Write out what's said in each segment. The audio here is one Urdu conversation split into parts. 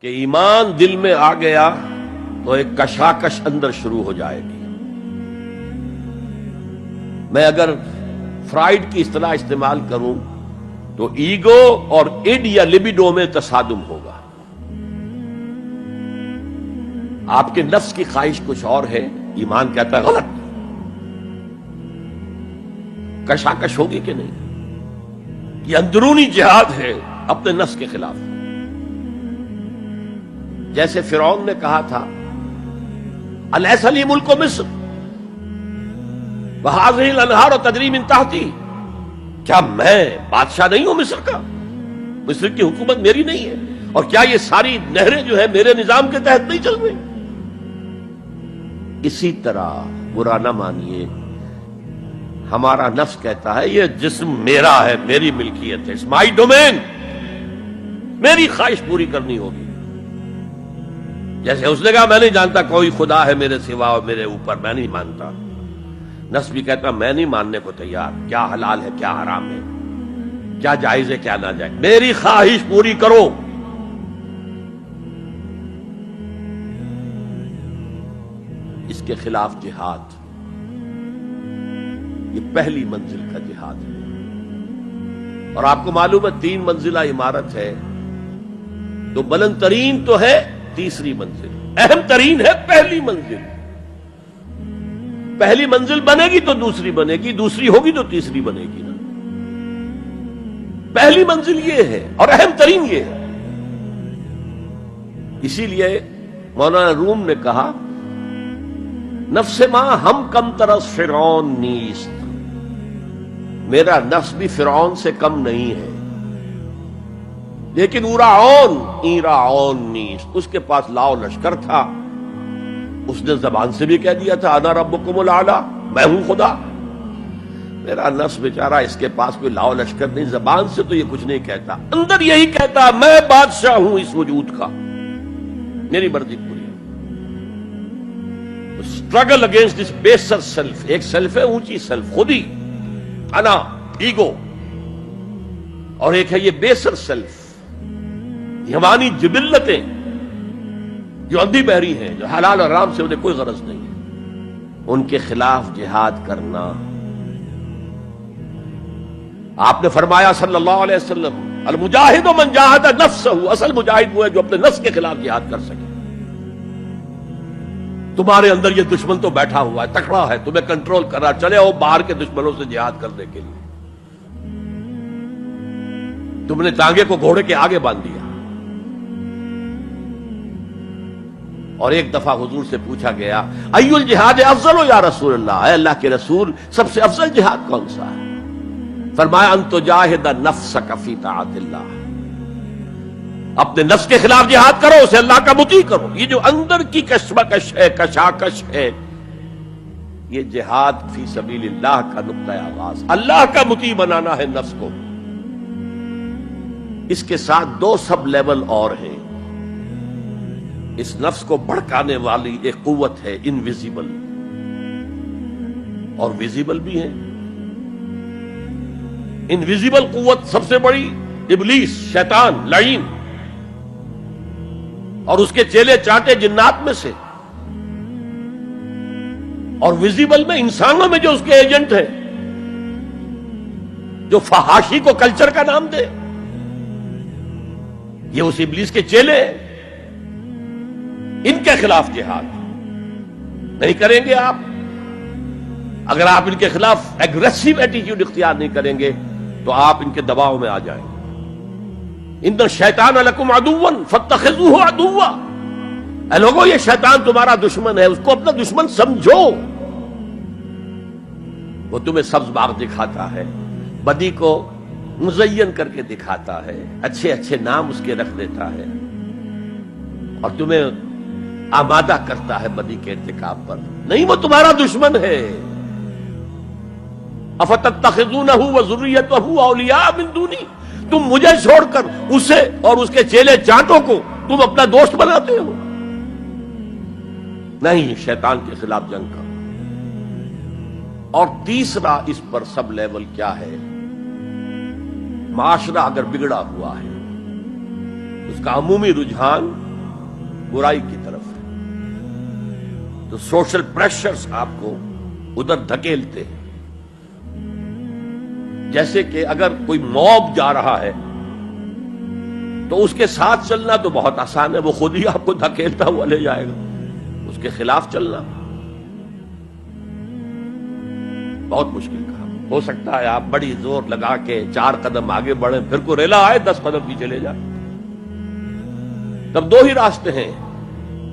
کہ ایمان دل میں آ گیا تو ایک کشاکش اندر شروع ہو جائے گی. میں اگر فرائڈ کی اصطلاح استعمال کروں تو ایگو اور اڈ یا لبیڈو میں تصادم ہوگا. آپ کے نفس کی خواہش کچھ اور ہے، ایمان کہتا ہے غلط. کشاکش ہوگی کہ نہیں؟ یہ اندرونی جہاد ہے اپنے نفس کے خلاف. جیسے فرعون نے کہا تھا الیس لی ملک مصر وہذہ الانہار تجری من تحتی، کیا میں بادشاہ نہیں ہوں مصر کا؟ مصر کی حکومت میری نہیں ہے؟ اور کیا یہ ساری نہریں جو ہے میرے نظام کے تحت نہیں چل رہی؟ اسی طرح برا نہ مانیے، ہمارا نفس کہتا ہے یہ جسم میرا ہے، میری ملکیت ہے، اٹس مائی ڈومین، میری خواہش پوری کرنی ہوگی. جیسے اس نے کہا میں نہیں جانتا کوئی خدا ہے میرے سوا اور میرے اوپر، میں نہیں مانتا. نفس بھی کہتا میں نہیں ماننے کو تیار، کیا حلال ہے کیا حرام ہے، کیا جائز ہے کیا ناجائز، میری خواہش پوری کرو. اس کے خلاف جہاد، یہ پہلی منزل کا جہاد ہے. اور آپ کو معلوم ہے 3 منزلہ عمارت ہے، تو بلند ترین تو ہے تیسری منزل، اہم ترین ہے پہلی منزل. پہلی منزل بنے گی تو دوسری بنے گی، دوسری ہوگی تو تیسری بنے گی نا. پہلی منزل یہ ہے اور اہم ترین یہ ہے. اسی لیے مولانا روم نے کہا نفس ماں ہم کم ترس فرعون نیست، میرا نفس بھی فرعون سے کم نہیں ہے، لیکن ایراعون نیست، اس کے پاس لاؤ لشکر تھا. اس نے زبان سے بھی کہہ دیا تھا انا ربکم الاعلی، میں ہوں خدا. میرا نفس بیچارہ اس کے پاس کوئی لاؤ لشکر نہیں، زبان سے تو یہ کچھ نہیں کہتا، اندر یہی کہتا میں بادشاہ ہوں اس وجود کا، میری مرضی پوری. اسٹرگل اگینسٹ دس بیسر سیلف، ایک سیلف ہے اونچی سیلف، خودی، انا، ایگو، اور ایک ہے یہ بیسر سیلف، یہ ہماری جبلتیں جو اندھی بہری ہیں، جو حلال اور حرام سے انہیں کوئی غرض نہیں ہے، ان کے خلاف جہاد کرنا. آپ نے فرمایا صلی اللہ علیہ وسلم المجاہد من جاہد نفسہ، اصل مجاہد وہ ہے جو اپنے نفس کے خلاف جہاد کر سکے. تمہارے اندر یہ دشمن تو بیٹھا ہوا ہے، تکڑا ہے، تمہیں کنٹرول کر رہا، چلے آؤ باہر کے دشمنوں سے جہاد کرنے کے لیے. تم نے ٹانگے کو گھوڑے کے آگے باندھ دیا. اور ایک دفعہ حضور سے پوچھا گیا ای الجہاد افضل یا رسول اللہ، اے اللہ کے رسول سب سے افضل جہاد کون سا ہے؟ فرمایا ان تجاہد نفسک فی طاعت اللہ، اپنے نفس کے خلاف جہاد کرو، اسے اللہ کا مطیع کرو. یہ جو اندر کی کشمکش ہے، کشاکش ہے، یہ جہاد فی سبیل اللہ کا نقطہ آغاز، اللہ کا مطیع بنانا ہے نفس کو. اس کے ساتھ 2 سب لیول اور ہیں. اس نفس کو بھڑکانے والی ایک قوت ہے انویزیبل، اور ویزیبل بھی ہے. انویزیبل قوت سب سے بڑی ابلیس، شیطان لعین، اور اس کے چیلے چاٹے جنات میں سے. اور ویزیبل میں انسانوں میں جو اس کے ایجنٹ ہیں، جو فحاشی کو کلچر کا نام دے، یہ اس ابلیس کے چیلے ہیں. ان کے خلاف جہاد نہیں کریں گے آپ. اگر آپ ان کے خلاف ایگریسو ایٹیٹیوڈ اختیار نہیں کریں گے تو آپ ان کے دباؤ میں آ جائیں گے. ان الشیطان لکم عدوا فاتخذوہ عدوا، اے لوگوں یہ شیطان تمہارا دشمن ہے، اس کو اپنا دشمن سمجھو. وہ تمہیں سبز باغ دکھاتا ہے، بدی کو مزین کر کے دکھاتا ہے، اچھے اچھے نام اس کے رکھ دیتا ہے، اور تمہیں آمادہ کرتا ہے بدی کے ارتکاب پر. نہیں، وہ تمہارا دشمن ہے. افتتخذونہ وذریتہ اولیاء من دونی، تم مجھے چھوڑ کر اسے اور اس کے چیلے چانٹوں کو تم اپنا دوست بناتے ہو. نہیں، شیطان کے خلاف جنگ کرو. اور تیسرا اس پر سب لیول کیا ہے؟ معاشرہ اگر بگڑا ہوا ہے، اس کا عمومی رجحان برائی کی طرف ہے، تو سوشل پریشرز آپ کو ادھر دھکیلتے ہیں. جیسے کہ اگر کوئی موب جا رہا ہے تو اس کے ساتھ چلنا تو بہت آسان ہے، وہ خود ہی آپ کو دھکیلتا ہوا لے جائے گا. اس کے خلاف چلنا بہت مشکل کام. ہو سکتا ہے آپ بڑی زور لگا کے 4 قدم آگے بڑھیں، پھر کوئی ریلا آئے 10 قدم پیچھے لے جائے. تب 2 ہی راستے ہیں،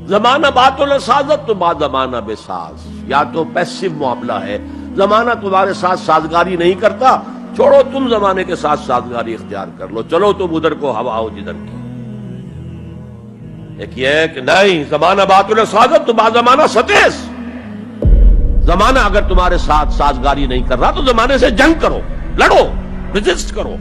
زمانہ بات و سازت تو بعد زمانہ بے ساز. یا تو پیسو معاملہ ہے، زمانہ تمہارے ساتھ سازگاری نہیں کرتا، چھوڑو تم زمانے کے ساتھ سازگاری اختیار کر لو، چلو تم ادھر کو ہوا ہو جدھر کی. ایک یہ ہے کہ نہیں، زمانہ بات و سازت تو بعد زمانہ ستیس. زمانہ اگر تمہارے ساتھ سازگاری نہیں کر رہا تو زمانے سے جنگ کرو، لڑو، ریزسٹ کرو.